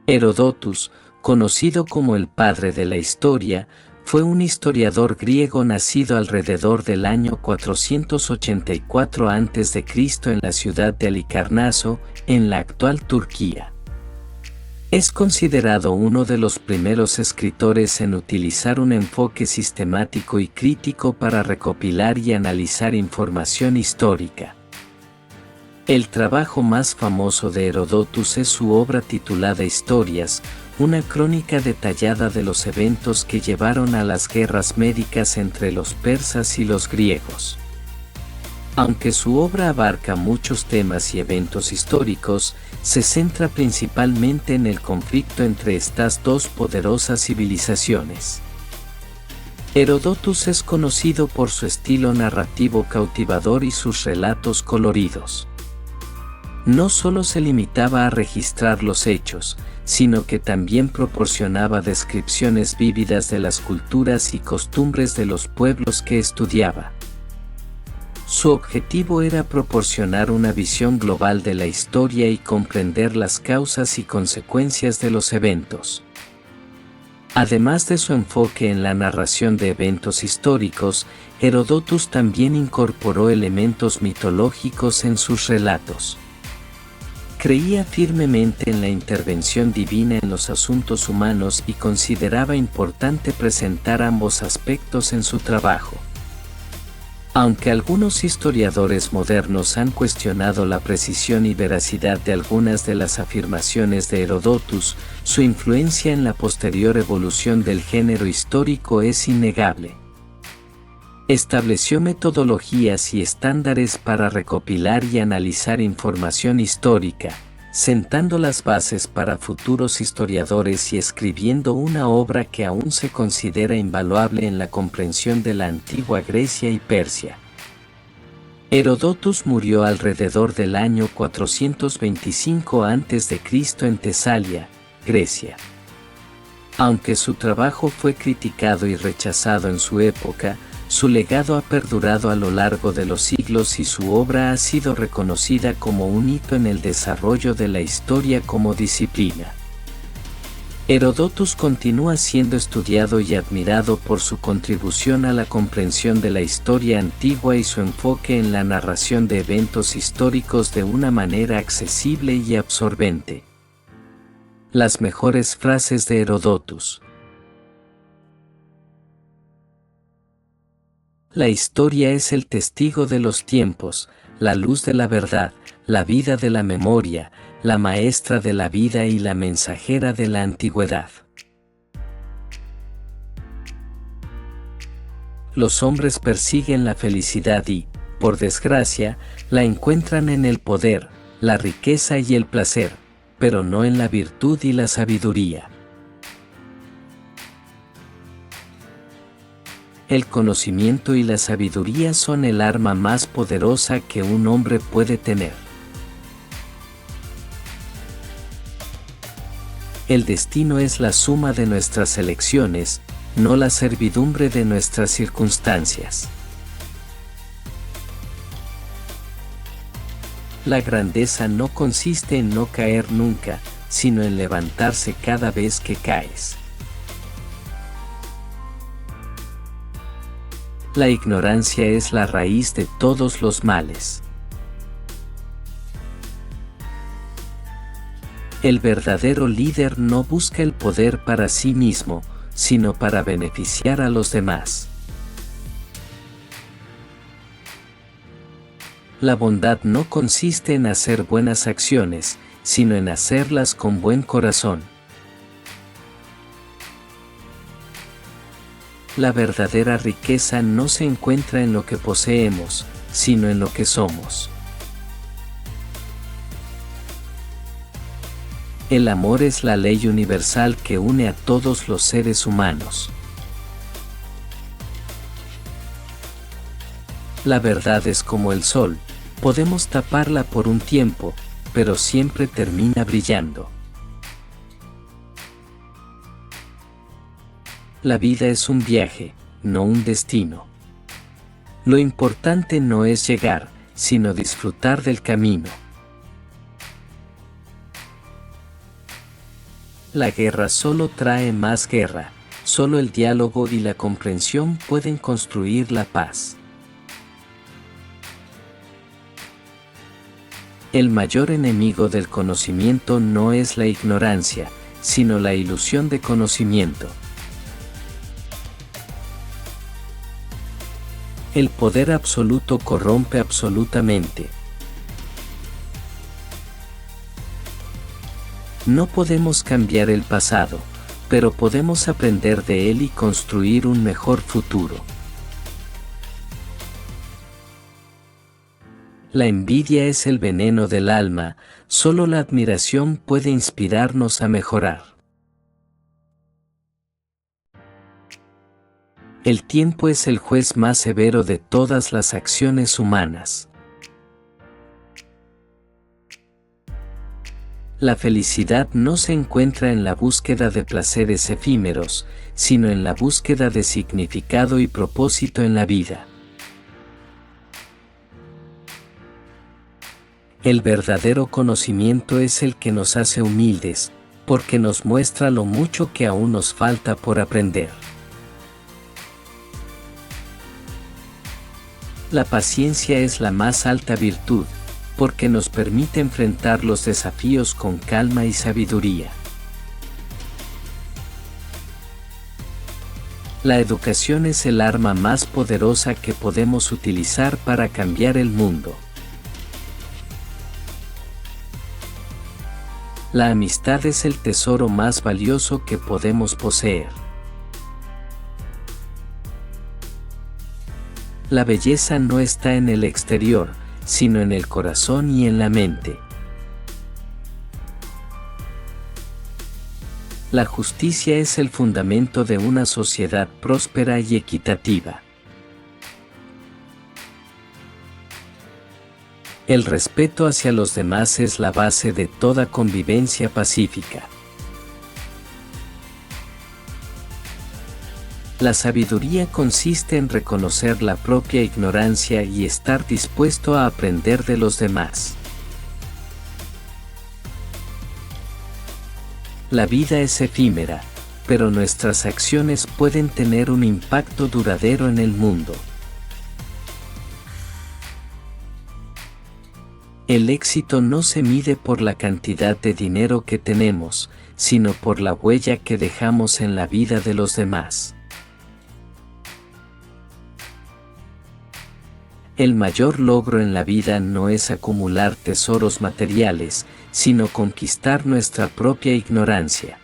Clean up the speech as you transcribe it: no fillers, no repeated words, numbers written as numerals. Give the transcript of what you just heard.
Herodotus, conocido como el padre de la historia, fue un historiador griego nacido alrededor del año 484 a.C. en la ciudad de Halicarnaso, en la actual Turquía. Es considerado uno de los primeros escritores en utilizar un enfoque sistemático y crítico para recopilar y analizar información histórica. El trabajo más famoso de Herodotus es su obra titulada Historias, una crónica detallada de los eventos que llevaron a las guerras médicas entre los persas y los griegos. Aunque su obra abarca muchos temas y eventos históricos, se centra principalmente en el conflicto entre estas dos poderosas civilizaciones. Herodotus es conocido por su estilo narrativo cautivador y sus relatos coloridos. No solo se limitaba a registrar los hechos, sino que también proporcionaba descripciones vívidas de las culturas y costumbres de los pueblos que estudiaba. Su objetivo era proporcionar una visión global de la historia y comprender las causas y consecuencias de los eventos. Además de su enfoque en la narración de eventos históricos, Herodotus también incorporó elementos mitológicos en sus relatos. Creía firmemente en la intervención divina en los asuntos humanos y consideraba importante presentar ambos aspectos en su trabajo. Aunque algunos historiadores modernos han cuestionado la precisión y veracidad de algunas de las afirmaciones de Herodotus, su influencia en la posterior evolución del género histórico es innegable. Estableció metodologías y estándares para recopilar y analizar información histórica, sentando las bases para futuros historiadores y escribiendo una obra que aún se considera invaluable en la comprensión de la antigua Grecia y Persia. Herodotus murió alrededor del año 425 a.C. en Tesalia, Grecia. Aunque su trabajo fue criticado y rechazado en su época, su legado ha perdurado a lo largo de los siglos y su obra ha sido reconocida como un hito en el desarrollo de la historia como disciplina. Herodotus continúa siendo estudiado y admirado por su contribución a la comprensión de la historia antigua y su enfoque en la narración de eventos históricos de una manera accesible y absorbente. Las mejores frases de Herodotus. La historia es el testigo de los tiempos, la luz de la verdad, la vida de la memoria, la maestra de la vida y la mensajera de la antigüedad. Los hombres persiguen la felicidad y, por desgracia, la encuentran en el poder, la riqueza y el placer, pero no en la virtud y la sabiduría. El conocimiento y la sabiduría son el arma más poderosa que un hombre puede tener. El destino es la suma de nuestras elecciones, no la servidumbre de nuestras circunstancias. La grandeza no consiste en no caer nunca, sino en levantarse cada vez que caes. La ignorancia es la raíz de todos los males. El verdadero líder no busca el poder para sí mismo, sino para beneficiar a los demás. La bondad no consiste en hacer buenas acciones, sino en hacerlas con buen corazón. La verdadera riqueza no se encuentra en lo que poseemos, sino en lo que somos. El amor es la ley universal que une a todos los seres humanos. La verdad es como el sol, podemos taparla por un tiempo, pero siempre termina brillando. La vida es un viaje, no un destino. Lo importante no es llegar, sino disfrutar del camino. La guerra solo trae más guerra, solo el diálogo y la comprensión pueden construir la paz. El mayor enemigo del conocimiento no es la ignorancia, sino la ilusión de conocimiento. El poder absoluto corrompe absolutamente. No podemos cambiar el pasado, pero podemos aprender de él y construir un mejor futuro. La envidia es el veneno del alma, solo la admiración puede inspirarnos a mejorar. El tiempo es el juez más severo de todas las acciones humanas. La felicidad no se encuentra en la búsqueda de placeres efímeros, sino en la búsqueda de significado y propósito en la vida. El verdadero conocimiento es el que nos hace humildes, porque nos muestra lo mucho que aún nos falta por aprender. La paciencia es la más alta virtud, porque nos permite enfrentar los desafíos con calma y sabiduría. La educación es el arma más poderosa que podemos utilizar para cambiar el mundo. La amistad es el tesoro más valioso que podemos poseer. La belleza no está en el exterior, sino en el corazón y en la mente. La justicia es el fundamento de una sociedad próspera y equitativa. El respeto hacia los demás es la base de toda convivencia pacífica. La sabiduría consiste en reconocer la propia ignorancia y estar dispuesto a aprender de los demás. La vida es efímera, pero nuestras acciones pueden tener un impacto duradero en el mundo. El éxito no se mide por la cantidad de dinero que tenemos, sino por la huella que dejamos en la vida de los demás. El mayor logro en la vida no es acumular tesoros materiales, sino conquistar nuestra propia ignorancia.